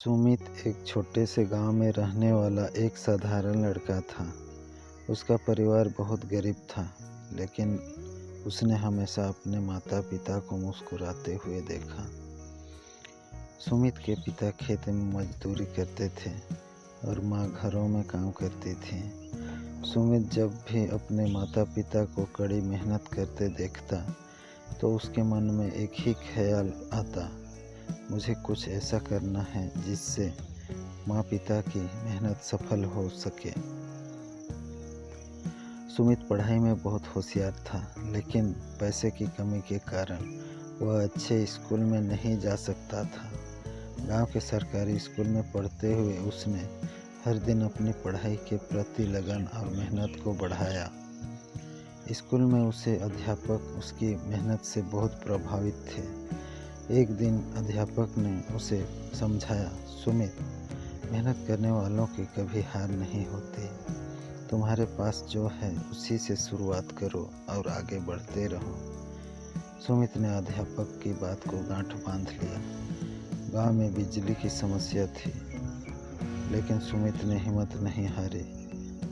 सुमित एक छोटे से गांव में रहने वाला एक साधारण लड़का था। उसका परिवार बहुत गरीब था, लेकिन उसने हमेशा अपने माता पिता को मुस्कुराते हुए देखा। सुमित के पिता खेत में मजदूरी करते थे और माँ घरों में काम करती थी। सुमित जब भी अपने माता पिता को कड़ी मेहनत करते देखता तो उसके मन में एक ही ख्याल आता, मुझे कुछ ऐसा करना है जिससे माँ पिता की मेहनत सफल हो सके। सुमित पढ़ाई में बहुत होशियार था, लेकिन पैसे की कमी के कारण वह अच्छे स्कूल में नहीं जा सकता था। गांव के सरकारी स्कूल में पढ़ते हुए उसने हर दिन अपनी पढ़ाई के प्रति लगन और मेहनत को बढ़ाया। स्कूल में उसे अध्यापक उसकी मेहनत से बहुत प्रभावित थे। एक दिन अध्यापक ने उसे समझाया, सुमित, मेहनत करने वालों की कभी हार नहीं होती। तुम्हारे पास जो है उसी से शुरुआत करो और आगे बढ़ते रहो। सुमित ने अध्यापक की बात को गांठ बांध लिया। गांव में बिजली की समस्या थी, लेकिन सुमित ने हिम्मत नहीं हारी।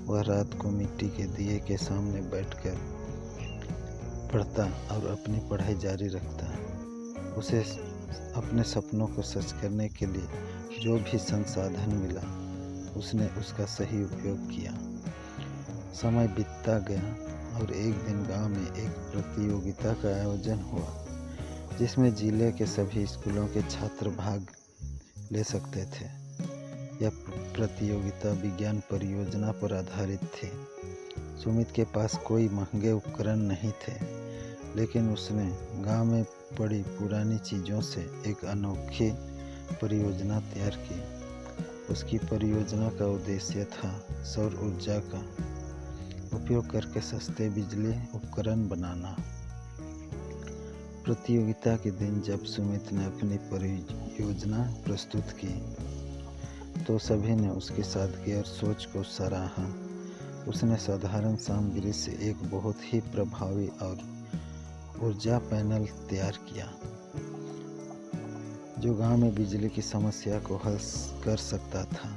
वह रात को मिट्टी के दिए के सामने बैठकर पढ़ता और अपनी पढ़ाई जारी रखता। उसे अपने सपनों को सच करने के लिए जो भी संसाधन मिला, उसने उसका सही उपयोग किया। समय बीतता गया और एक दिन गांव में एक प्रतियोगिता का आयोजन हुआ, जिसमें जिले के सभी स्कूलों के छात्र भाग ले सकते थे। यह प्रतियोगिता विज्ञान परियोजना पर आधारित थी। सुमित के पास कोई महंगे उपकरण नहीं थे, लेकिन उसने गांव में पड़ी पुरानी चीज़ों से एक अनोखी परियोजना तैयार की। उसकी परियोजना का उद्देश्य था सौर ऊर्जा का उपयोग करके सस्ते बिजली उपकरण बनाना। प्रतियोगिता के दिन जब सुमित ने अपनी परियोजना प्रस्तुत की तो सभी ने उसकी सादगी और सोच को सराहा। उसने साधारण सामग्री से एक बहुत ही प्रभावी और ऊर्जा पैनल तैयार किया, जो गांव में बिजली की समस्या को हल कर सकता था।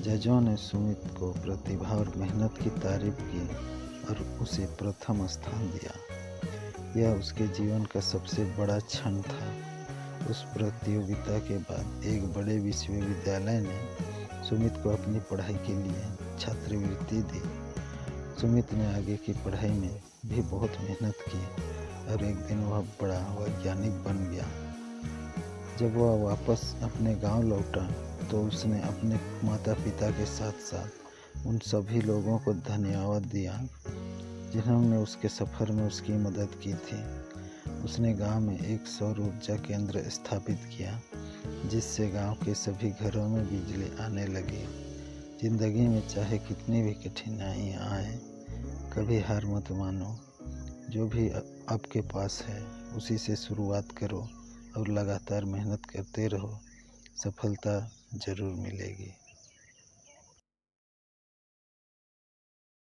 जजों ने सुमित को प्रतिभा और मेहनत की तारीफ की और उसे प्रथम स्थान दिया। यह उसके जीवन का सबसे बड़ा क्षण था। उस प्रतियोगिता के बाद एक बड़े विश्वविद्यालय ने सुमित को अपनी पढ़ाई के लिए छात्रवृत्ति दी। सुमित ने आगे की पढ़ाई में भी बहुत मेहनत की और एक दिन वह बड़ा वैज्ञानिक बन गया। जब वह वापस अपने गांव लौटा तो उसने अपने माता पिता के साथ साथ उन सभी लोगों को धन्यवाद दिया जिन्होंने उसके सफ़र में उसकी मदद की थी। उसने गांव में एक सौर ऊर्जा केंद्र स्थापित किया, जिससे गांव के सभी घरों में बिजली आने लगी। जिंदगी में चाहे कितनी भी कठिनाई आए, कभी हार मत मानो। जो भी आपके पास है उसी से शुरुआत करो और लगातार मेहनत करते रहो, सफलता ज़रूर मिलेगी।